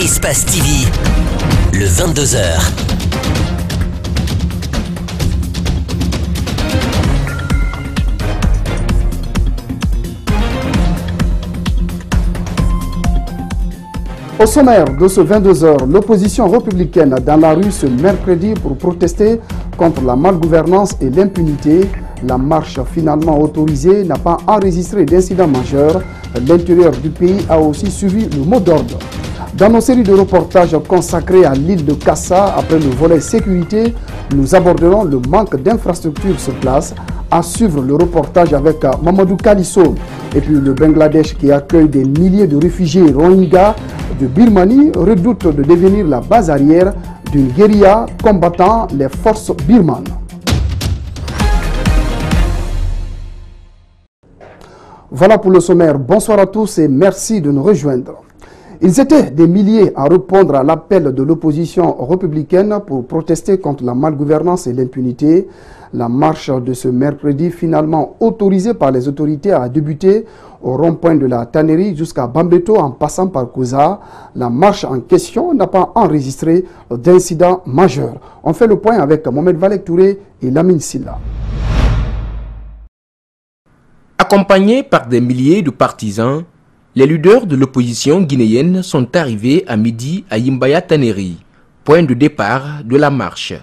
Espace TV, le 22h. Au sommaire de ce 22h, l'opposition républicaine dans la rue ce mercredi pour protester contre la malgouvernance et l'impunité. La marche finalement autorisée n'a pas enregistré d'incidents majeurs. L'intérieur du pays a aussi suivi le mot d'ordre. Dans nos séries de reportages consacrés à l'île de Kassa, après le volet sécurité, nous aborderons le manque d'infrastructures sur place. À suivre le reportage avec Mamadou Kalisso. Et puis le Bangladesh qui accueille des milliers de réfugiés Rohingyas de Birmanie redoute de devenir la base arrière d'une guérilla combattant les forces birmanes. Voilà pour le sommaire. Bonsoir à tous et merci de nous rejoindre. Ils étaient des milliers à répondre à l'appel de l'opposition républicaine pour protester contre la malgouvernance et l'impunité. La marche de ce mercredi, finalement autorisée par les autorités, a débuté au rond-point de la tannerie jusqu'à Bambeto en passant par Koza. La marche en question n'a pas enregistré d'incident majeur. On fait le point avec Mohamed Valek Touré et Lamine Silla. Accompagnés par des milliers de partisans, les leaders de l'opposition guinéenne sont arrivés à midi à Yimbaya Tannery, point de départ de la marche.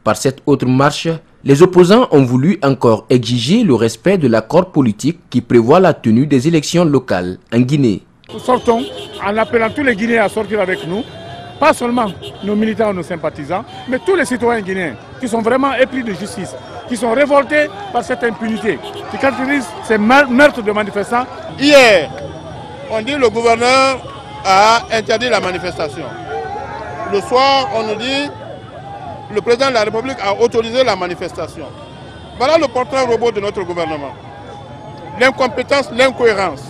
Par cette autre marche, les opposants ont voulu encore exiger le respect de l'accord politique qui prévoit la tenue des élections locales en Guinée. Nous sortons en appelant tous les Guinéens à sortir avec nous, pas seulement nos militants ou nos sympathisants, mais tous les citoyens guinéens qui sont vraiment épris de justice, qui sont révoltés par cette impunité, qui caractérise ces meurtres de manifestants. Hier, on dit que le gouverneur a interdit la manifestation. Le soir, on nous dit que le président de la République a autorisé la manifestation. Voilà le portrait robot de notre gouvernement. L'incompétence, l'incohérence.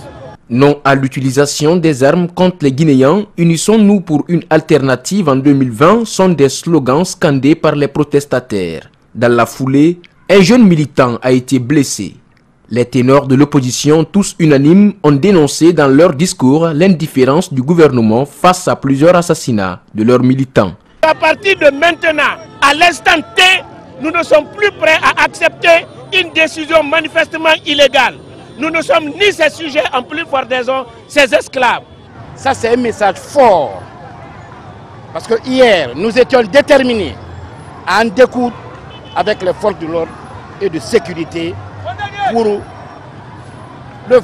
Non à l'utilisation des armes contre les Guinéens, unissons-nous pour une alternative en 2020 sont des slogans scandés par les protestataires. Dans la foulée, un jeune militant a été blessé. Les ténors de l'opposition, tous unanimes, ont dénoncé dans leur discours l'indifférence du gouvernement face à plusieurs assassinats de leurs militants. À partir de maintenant, à l'instant T, nous ne sommes plus prêts à accepter une décision manifestement illégale. Nous ne sommes ni ces sujets, en plus forte raison, ces esclaves. Ça, c'est un message fort. Parce que hier, nous étions déterminés à en découdre avec les forces de l'ordre et de sécurité pour le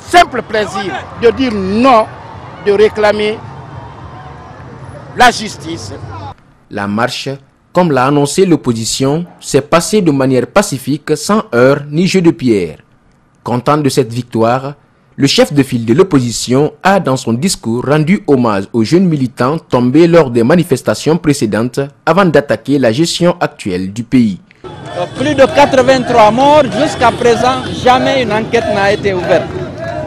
simple plaisir de dire non, de réclamer la justice. La marche, comme l'a annoncé l'opposition, s'est passée de manière pacifique, sans heurts ni jeu de pierre. Content de cette victoire, le chef de file de l'opposition a dans son discours rendu hommage aux jeunes militants tombés lors des manifestations précédentes avant d'attaquer la gestion actuelle du pays. Plus de 83 morts, jusqu'à présent, jamais une enquête n'a été ouverte.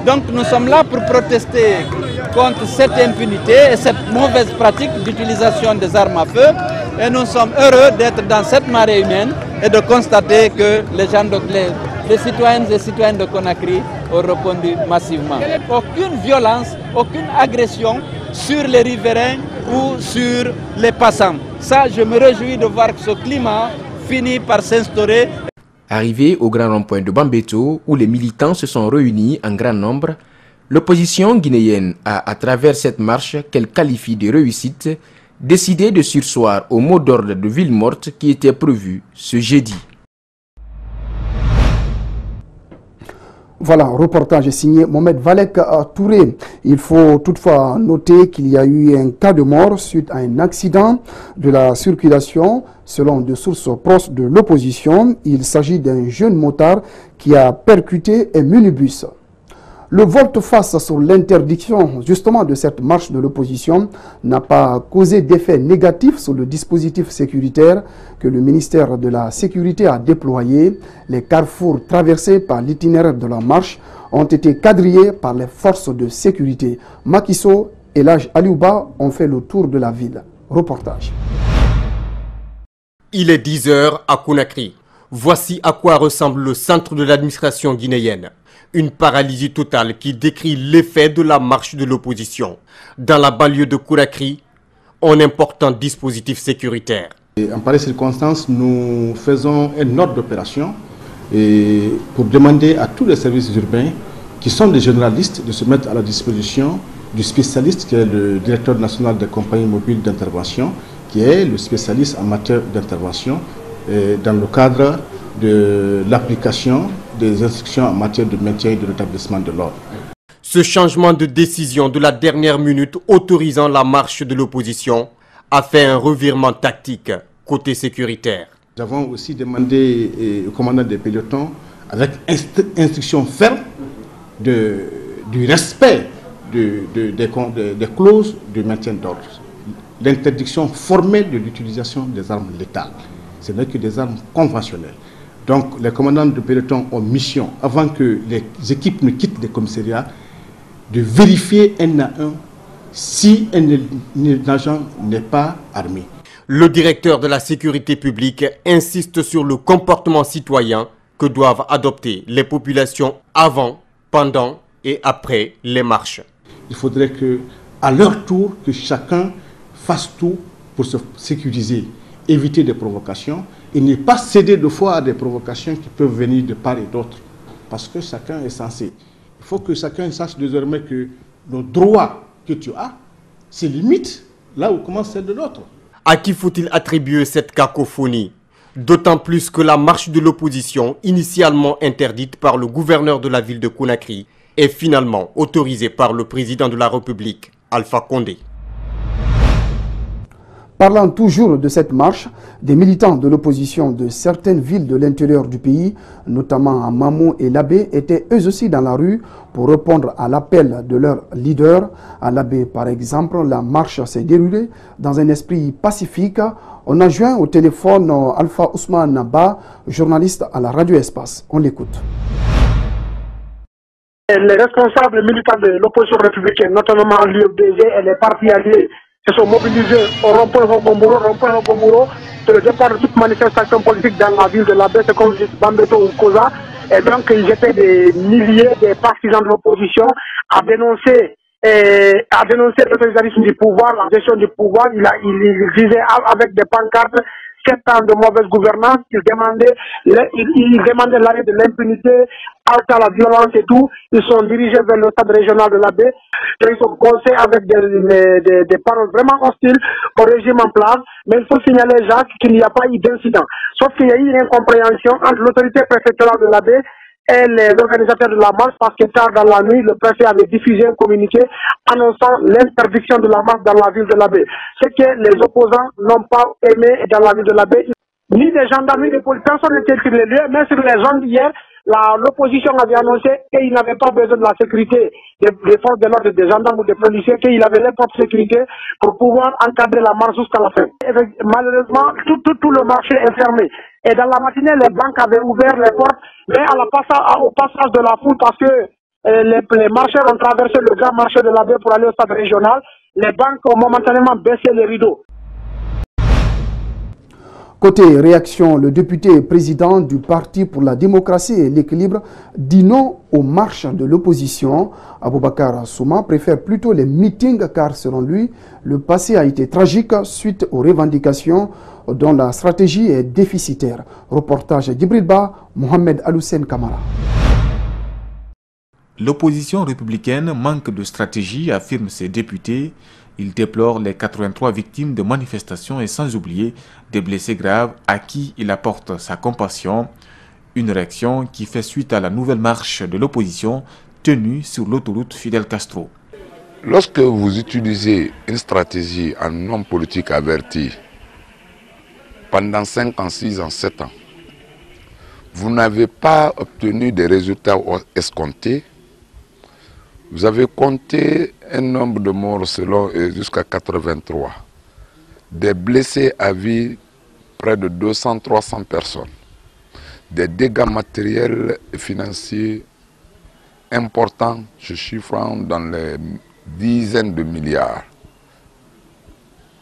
Donc nous sommes là pour protester contre cette impunité et cette mauvaise pratique d'utilisation des armes à feu. Et nous sommes heureux d'être dans cette marée humaine et de constater que les citoyennes et citoyens de Conakry ont répondu massivement. Aucune violence, aucune agression sur les riverains ou sur les passants. Ça, je me réjouis de voir que ce climat finit par s'instaurer. Arrivé au grand rond-point de Bambeto, où les militants se sont réunis en grand nombre, l'opposition guinéenne a, à travers cette marche qu'elle qualifie de réussite, décidé de surseoir au mot d'ordre de ville morte qui était prévu ce jeudi. Voilà, reportage signé Mohamed Valek Touré. Il faut toutefois noter qu'il y a eu un cas de mort suite à un accident de la circulation. Selon des sources proches de l'opposition, il s'agit d'un jeune motard qui a percuté un minibus. Le volte-face sur l'interdiction justement de cette marche de l'opposition n'a pas causé d'effet négatif sur le dispositif sécuritaire que le ministère de la Sécurité a déployé. Les carrefours traversés par l'itinéraire de la marche ont été quadrillés par les forces de sécurité. Makiso et Laj Aliouba ont fait le tour de la ville. Reportage. Il est 10 h à Conakry. Voici à quoi ressemble le centre de l'administration guinéenne. Une paralysie totale qui décrit l'effet de la marche de l'opposition. Dans la banlieue de Conakry, un important dispositif sécuritaire. En pareille circonstance, nous faisons un ordre d'opération pour demander à tous les services urbains qui sont des généralistes de se mettre à la disposition du spécialiste qui est le directeur national des compagnies mobiles d'intervention, qui est le spécialiste en matière d'intervention dans le cadre de l'application des instructions en matière de maintien et de rétablissement de l'ordre. Ce changement de décision de la dernière minute autorisant la marche de l'opposition a fait un revirement tactique côté sécuritaire. Nous avons aussi demandé au commandant des pelotons, avec instruction ferme, du respect des clauses de maintien d'ordre. L'interdiction formelle de l'utilisation des armes létales. Ce n'est que des armes conventionnelles. Donc les commandants de peloton ont mission, avant que les équipes ne quittent les commissariats, de vérifier un à un si un agent n'est pas armé. Le directeur de la sécurité publique insiste sur le comportement citoyen que doivent adopter les populations avant, pendant et après les marches. Il faudrait qu'à leur tour, que chacun fasse tout pour se sécuriser, éviter des provocations et ne pas céder de fois à des provocations qui peuvent venir de part et d'autre. Parce que chacun est censé. Il faut que chacun sache désormais que le droit que tu as se limite là où commence celle de l'autre. À qui faut-il attribuer cette cacophonie? D'autant plus que la marche de l'opposition, initialement interdite par le gouverneur de la ville de Conakry, est finalement autorisée par le président de la République, Alpha Condé. Parlant toujours de cette marche, des militants de l'opposition de certaines villes de l'intérieur du pays, notamment à Mamou et Labé, étaient eux aussi dans la rue pour répondre à l'appel de leur leader. À Labé, par exemple, la marche s'est déroulée dans un esprit pacifique. On a joint au téléphone Alpha Ousmane Naba, journaliste à la radio Espace. On l'écoute. Les responsables militants de l'opposition républicaine, notamment l'UFDG et les partis alliés, se sont mobilisés au rond-point Hokomuro, sur le départ de toute manifestation politique dans la ville de Labé, c'est comme dit Bambeto ou Koza. Et donc ils étaient des milliers de partisans de l'opposition à dénoncer l'autoritarisme du pouvoir, la gestion du pouvoir. Il disait avec des pancartes 7 ans de mauvaise gouvernance, il demandait l'arrêt de l'impunité, halte à la violence et tout. Ils sont dirigés vers le stade régional de Labé. Ils sont conseillés avec des paroles vraiment hostiles au régime en place. Mais il faut signaler, Jacques, qu'il n'y a pas eu d'incident. Sauf qu'il y a eu une incompréhension entre l'autorité préfectorale de Labé et les organisateurs de la marche, parce que tard dans la nuit, le préfet avait diffusé un communiqué annonçant l'interdiction de la marche dans la ville de Labé. Ce que les opposants n'ont pas aimé dans la ville de Labé. Ni des gendarmes, ni des policiers, personne n'était sur les lieux, mais sur les gens d'hier, l'opposition avait annoncé qu'il n'avait pas besoin de la sécurité des forces de l'ordre, des gendarmes ou des policiers, qu'il avait leur propre sécurité pour pouvoir encadrer la marche jusqu'à la fin. Et malheureusement, tout le marché est fermé. Et dans la matinée, les banques avaient ouvert les portes, mais au passage de la foule, parce que les marcheurs ont traversé le grand marché de Labé pour aller au stade régional, les banques ont momentanément baissé les rideaux. Côté réaction, le député président du Parti pour la démocratie et l'équilibre dit non aux marches de l'opposition. Aboubakar Souma préfère plutôt les meetings car selon lui, le passé a été tragique suite aux revendications dont la stratégie est déficitaire. Reportage d'Ibrilba, Mohamed Aloussen Kamara. L'opposition républicaine manque de stratégie, affirment ses députés. Il déplore les 83 victimes de manifestations et sans oublier des blessés graves à qui il apporte sa compassion. Une réaction qui fait suite à la nouvelle marche de l'opposition tenue sur l'autoroute Fidel Castro. Lorsque vous utilisez une stratégie en homme politique averti pendant 5 ans, 6 ans, 7 ans, vous n'avez pas obtenu des résultats escomptés. Vous avez compté un nombre de morts selon jusqu'à 83. Des blessés à vie, près de 200-300 personnes. Des dégâts matériels et financiers importants, se chiffrant dans les dizaines de milliards.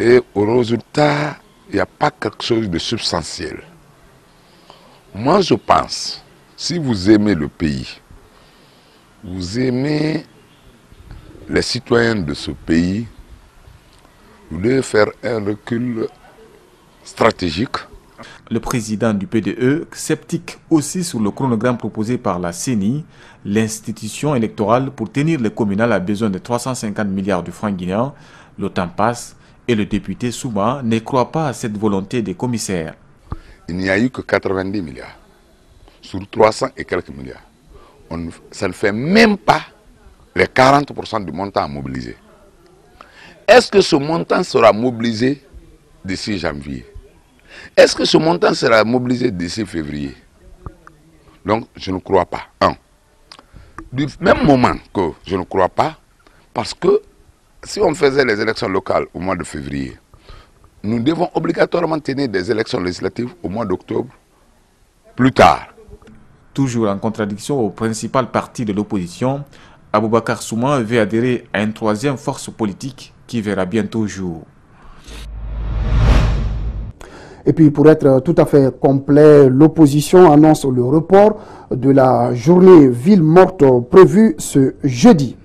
Et au résultat, il n'y a pas quelque chose de substantiel. Moi, je pense, si vous aimez le pays, vous aimez les citoyens de ce pays, vous devez faire un recul stratégique. Le président du PDE, sceptique aussi sur le chronogramme proposé par la CENI, l'institution électorale pour tenir le communal a besoin de 350 milliards de francs guinéens. Le temps passe et le député Souma ne croit pas à cette volonté des commissaires. Il n'y a eu que 90 milliards sur 300 et quelques milliards. Ça ne fait même pas les 40% du montant à mobiliser. Est-ce que ce montant sera mobilisé d'ici janvier? Est-ce que ce montant sera mobilisé d'ici février? Donc, je ne crois pas. Du même moment que je ne crois pas, parce que si on faisait les élections locales au mois de février, nous devons obligatoirement tenir des élections législatives au mois d'octobre, plus tard. Toujours en contradiction au principal parti de l'opposition, Aboubakar Souma veut adhérer à une troisième force politique qui verra bientôt jour. Et puis pour être tout à fait complet, l'opposition annonce le report de la journée ville morte prévue ce jeudi.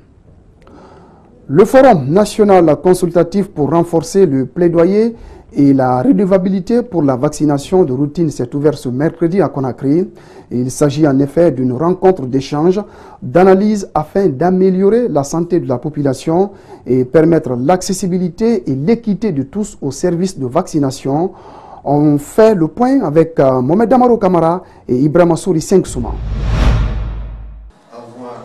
Le Forum national consultatif pour renforcer le plaidoyer et la redevabilité pour la vaccination de routine s'est ouvert ce mercredi à Conakry. Il s'agit en effet d'une rencontre d'échange, d'analyse afin d'améliorer la santé de la population et permettre l'accessibilité et l'équité de tous aux services de vaccination. On fait le point avec Mohamed Amaro Kamara et Ibrahima Souri Souma.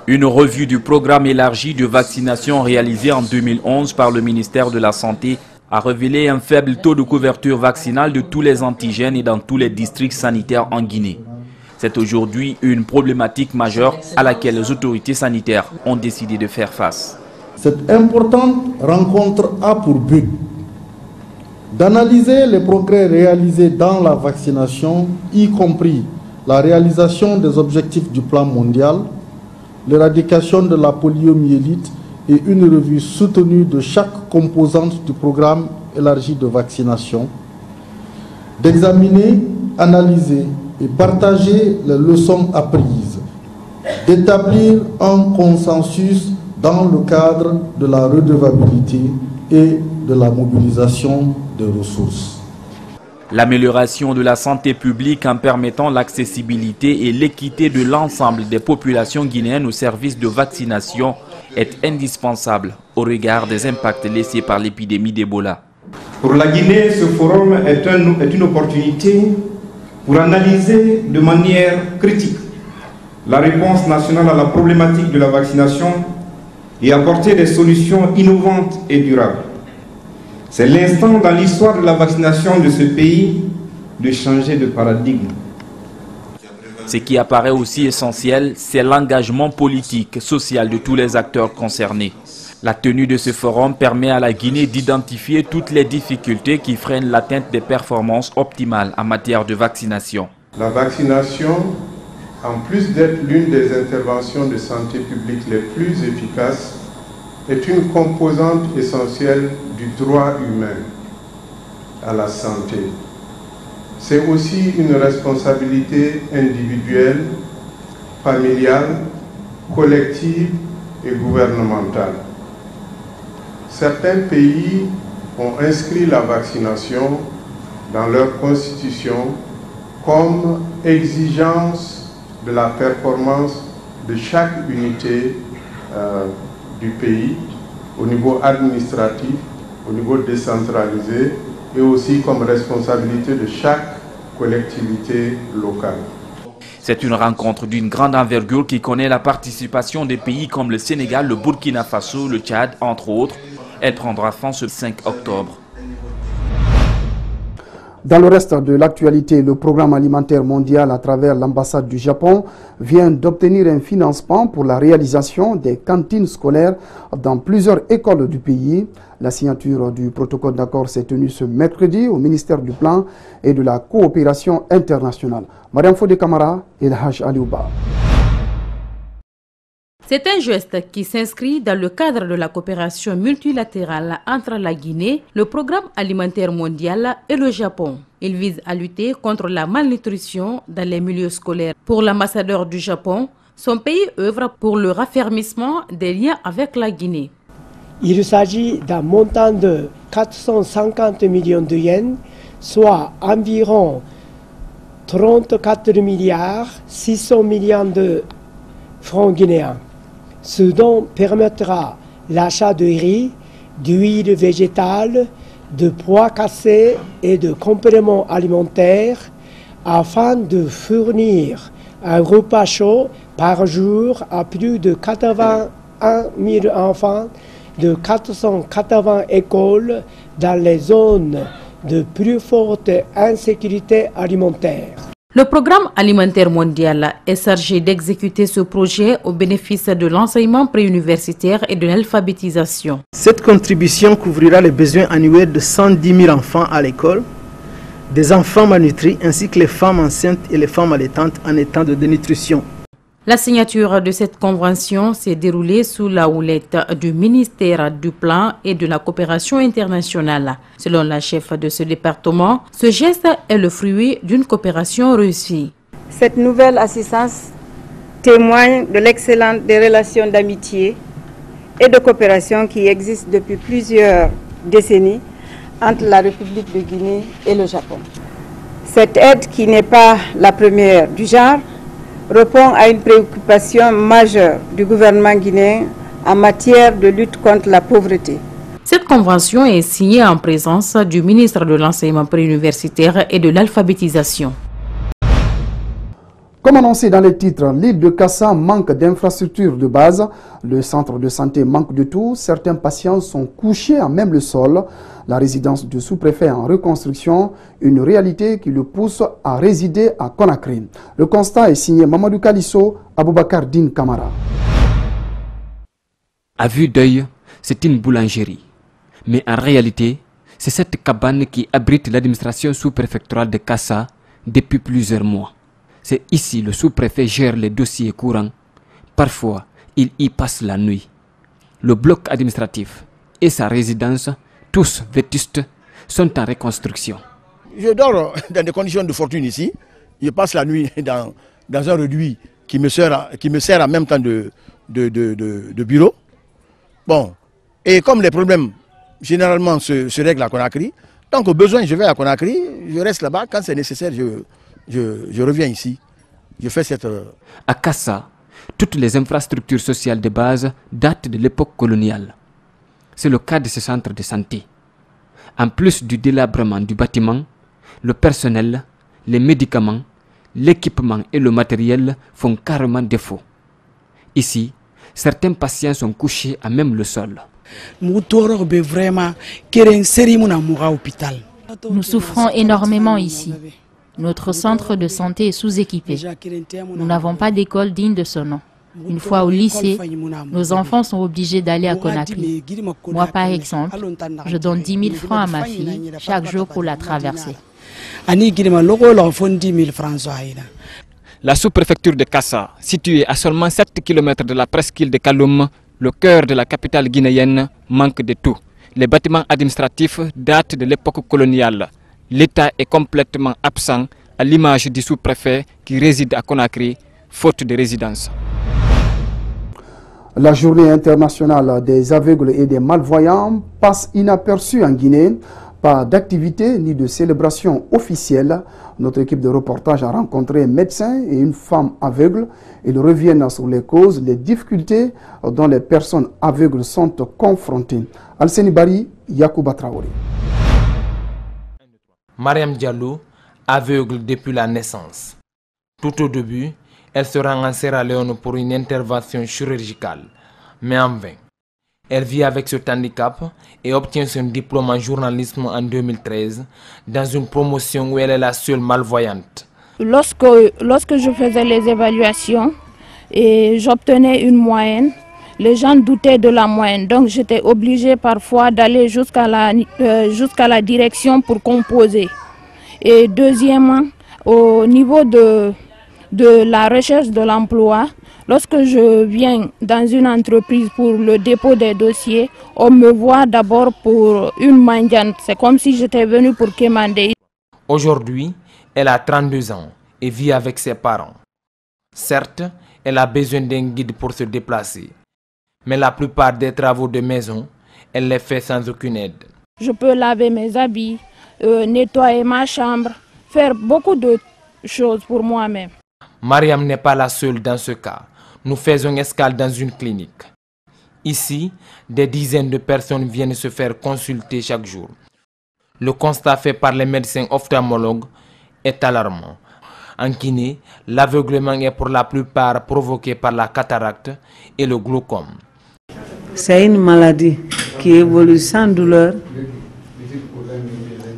Une revue du programme élargi de vaccination réalisé en 2011 par le ministère de la Santé a révélé un faible taux de couverture vaccinale de tous les antigènes et dans tous les districts sanitaires en Guinée. C'est aujourd'hui une problématique majeure à laquelle les autorités sanitaires ont décidé de faire face. Cette importante rencontre a pour but d'analyser les progrès réalisés dans la vaccination, y compris la réalisation des objectifs du plan mondial, l'éradication de la poliomyélite et une revue soutenue de chaque composante du programme élargi de vaccination, d'examiner, analyser et partager les leçons apprises, d'établir un consensus dans le cadre de la redevabilité et de la mobilisation des ressources. L'amélioration de la santé publique en permettant l'accessibilité et l'équité de l'ensemble des populations guinéennes aux services de vaccination est indispensable au regard des impacts laissés par l'épidémie d'Ebola. Pour la Guinée, ce forum est une opportunité pour analyser de manière critique la réponse nationale à la problématique de la vaccination et apporter des solutions innovantes et durables. C'est l'instant dans l'histoire de la vaccination de ce pays de changer de paradigme. Ce qui apparaît aussi essentiel, c'est l'engagement politique, social de tous les acteurs concernés. La tenue de ce forum permet à la Guinée d'identifier toutes les difficultés qui freinent l'atteinte des performances optimales en matière de vaccination. La vaccination, en plus d'être l'une des interventions de santé publique les plus efficaces, est une composante essentielle du droit humain à la santé. C'est aussi une responsabilité individuelle, familiale, collective et gouvernementale. Certains pays ont inscrit la vaccination dans leur constitution comme exigence de la performance de chaque unité du pays, au niveau administratif, au niveau décentralisé et aussi comme responsabilité de chaque collectivité locale. C'est une rencontre d'une grande envergure qui connaît la participation des pays comme le Sénégal, le Burkina Faso, le Tchad, entre autres. Elle prendra fin ce 5 octobre. Dans le reste de l'actualité, le programme alimentaire mondial à travers l'ambassade du Japon vient d'obtenir un financement pour la réalisation des cantines scolaires dans plusieurs écoles du pays. La signature du protocole d'accord s'est tenue ce mercredi au ministère du Plan et de la Coopération internationale. Mariam Fodé Kamara et El Haj Aliouba. C'est un geste qui s'inscrit dans le cadre de la coopération multilatérale entre la Guinée, le Programme alimentaire mondial et le Japon. Il vise à lutter contre la malnutrition dans les milieux scolaires. Pour l'ambassadeur du Japon, Son pays œuvre pour le raffermissement des liens avec la Guinée. Il s'agit d'un montant de 450 millions de yens, soit environ 34 milliards 600 millions de francs guinéens. Ce dont permettra l'achat de riz, d'huile végétale, de pois cassés et de compléments alimentaires afin de fournir un repas chaud par jour à plus de 81 000 enfants de 480 écoles dans les zones de plus forte insécurité alimentaire. Le programme alimentaire mondial est chargé d'exécuter ce projet au bénéfice de l'enseignement préuniversitaire et de l'alphabétisation. Cette contribution couvrira les besoins annuels de 110 000 enfants à l'école, des enfants malnutris ainsi que les femmes enceintes et les femmes allaitantes en état de dénutrition. La signature de cette convention s'est déroulée sous la houlette du ministère du Plan et de la Coopération internationale. Selon la chef de ce département, ce geste est le fruit d'une coopération réussie. Cette nouvelle assistance témoigne de l'excellence des relations d'amitié et de coopération qui existent depuis plusieurs décennies entre la République de Guinée et le Japon. Cette aide, qui n'est pas la première du genre, répond à une préoccupation majeure du gouvernement guinéen en matière de lutte contre la pauvreté. Cette convention est signée en présence du ministre de l'Enseignement préuniversitaire et de l'Alphabétisation. Comme annoncé dans les titres, l'île de Kassa manque d'infrastructures de base, le centre de santé manque de tout, certains patients sont couchés à même le sol, la résidence du sous-préfet en reconstruction, une réalité qui le pousse à résider à Conakry. Le constat est signé Mamadou Kalisso, Aboubakar Din Kamara. À vue d'œil, c'est une boulangerie. Mais en réalité, c'est cette cabane qui abrite l'administration sous-préfectorale de Kassa depuis plusieurs mois. C'est ici le sous-préfet gère les dossiers courants. Parfois, il y passe la nuit. Le bloc administratif et sa résidence, tous vétustes, sont en reconstruction. Je dors dans des conditions de fortune ici. Je passe la nuit dans un réduit qui me sert en même temps de bureau. Bon, et comme les problèmes généralement se règlent à Conakry, donc au besoin je vais à Conakry, je reste là-bas, quand c'est nécessaire je reviens ici. Je fais cette... À Kassa, toutes les infrastructures sociales de base datent de l'époque coloniale. C'est le cas de ce centre de santé. En plus du délabrement du bâtiment, le personnel, les médicaments, l'équipement et le matériel font carrément défaut. Ici, certains patients sont couchés à même le sol. Nous souffrons énormément ici. Notre centre de santé est sous-équipé. Nous n'avons pas d'école digne de ce nom. Une fois au lycée, nos enfants sont obligés d'aller à Conakry. Moi, par exemple, je donne 10 000 francs à ma fille chaque jour pour la traverser. La sous-préfecture de Kassa, située à seulement 7 km de la presqu'île de Kaloum, le cœur de la capitale guinéenne, manque de tout. Les bâtiments administratifs datent de l'époque coloniale. L'État est complètement absent, à l'image du sous-préfet qui réside à Conakry, faute de résidence. La journée internationale des aveugles et des malvoyants passe inaperçue en Guinée. Pas d'activité ni de célébration officielle. Notre équipe de reportage a rencontré un médecin et une femme aveugle. Ils reviennent sur les causes, les difficultés dont les personnes aveugles sont confrontées. Alseni Bari, Yacouba Traoré. Mariam Diallo, aveugle depuis la naissance. Tout au début, elle se rend en Sierra Leone pour une intervention chirurgicale, mais en vain. Elle vit avec ce handicap et obtient son diplôme en journalisme en 2013 dans une promotion où elle est la seule malvoyante. Lorsque je faisais les évaluations et j'obtenais une moyenne, les gens doutaient de la moyenne. Donc j'étais obligée parfois d'aller jusqu'à la direction pour composer. Et deuxièmement, au niveau de la recherche de l'emploi, lorsque je viens dans une entreprise pour le dépôt des dossiers, on me voit d'abord pour une mendiante. C'est comme si j'étais venue pour quémander. Aujourd'hui, elle a 32 ans et vit avec ses parents. Certes, Elle a besoin d'un guide pour se déplacer. Mais la plupart des travaux de maison, elle les fait sans aucune aide. Je peux laver mes habits, nettoyer ma chambre, faire beaucoup de choses pour moi-même. Mariam n'est pas la seule dans ce cas. Nous faisons escale dans une clinique. Ici, des dizaines de personnes viennent se faire consulter chaque jour. Le constat fait par les médecins ophtalmologues est alarmant. En Guinée, l'aveuglement est pour la plupart provoqué par la cataracte et le glaucome. C'est une maladie qui évolue sans douleur.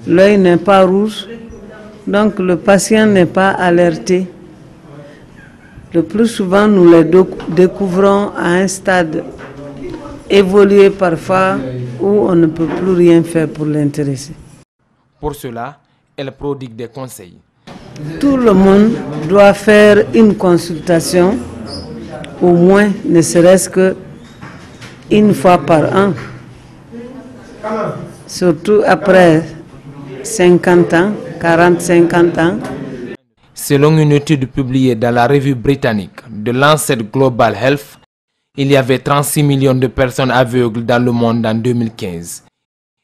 L'œil n'est pas rouge, donc le patient n'est pas alerté. Le plus souvent, nous les découvrons à un stade évolué parfois où on ne peut plus rien faire pour l'intéresser. Pour cela, elle prodigue des conseils. Tout le monde doit faire une consultation, au moins ne serait-ce qu'une fois par an. Surtout après 50 ans, 40-50 ans. Selon une étude publiée dans la revue britannique de Lancet Global Health, il y avait 36 millions de personnes aveugles dans le monde en 2015.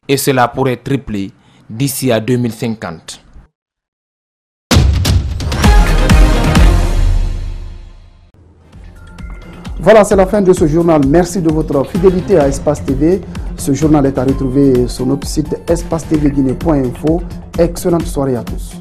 Et cela pourrait tripler d'ici à 2050. Voilà, c'est la fin de ce journal. Merci de votre fidélité à Espace TV. Ce journal est à retrouver sur notre site espacetvguinée.info. Excellente soirée à tous.